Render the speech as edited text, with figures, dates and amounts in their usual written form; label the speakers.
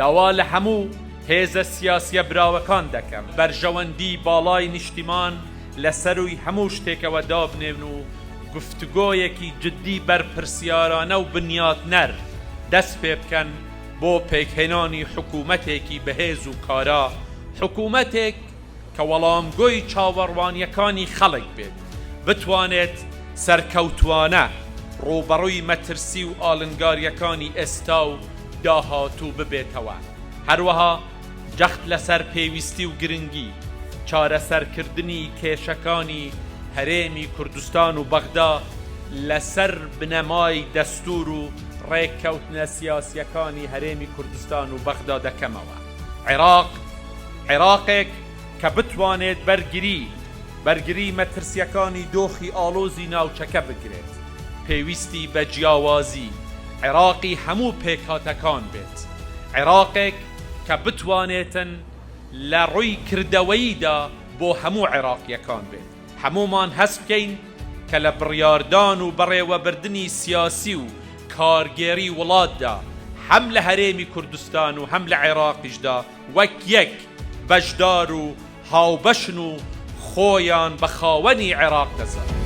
Speaker 1: داوا لە هەموو هێزە سیاسیە براوەکان دەکەم بەرژەوەندی باڵای نیشتیمان لەسەروی هەموو شتێکەوە دابنێن و گفتگۆیەکی جددی بەرپرسیارانە و بنیاتنەر دەست پێ بکەن بۆ پێکهێنانی حکوومەتێکی بەهێز و کارا، حکوومەتێک کە وەڵامگۆی چاوەڕوانیەکانی خەڵک بێت، بتوانێت سەرکەوتوانە ڕوبەڕووی مەترسی و ئاڵنگاریەکانی ئێستا و داهاتوو ببێتەوە. هەروەها جەخت لەسەر پێویستی و گرنگی چارەسەرکردنی کێشەکانی هەرێمی کوردستان و بەغدا لەسەر بنەمای دەستور و ڕێککەوتنە سیاسیەکانی هەرێمی کوردستان و بەغدا دەکەمەوە. عێراقێک کە بتوانێت بەرگری مەترسیەکانی دۆخی ئاڵۆزی ناوچەکە بگرێت، پێویستی بە جیاوازی عێراقی هەموو پێکهاتەکان بێت، عێراقێک کە بتوانێتن لە ڕووی کردەوەییدا بۆ هەموو عێراقیەکان بێت. هەمومان هەست بکەین کە لە بڕیاردان و بەڕێوەبردننی سیاسی و کارگێری وڵاتدا هەم لە هەرێمی کوردستان و هەم لە عێراقیشدا وەک یەک بەشدار و هاوبەشن و خۆیان بە خاوەنی عێراق دەزان.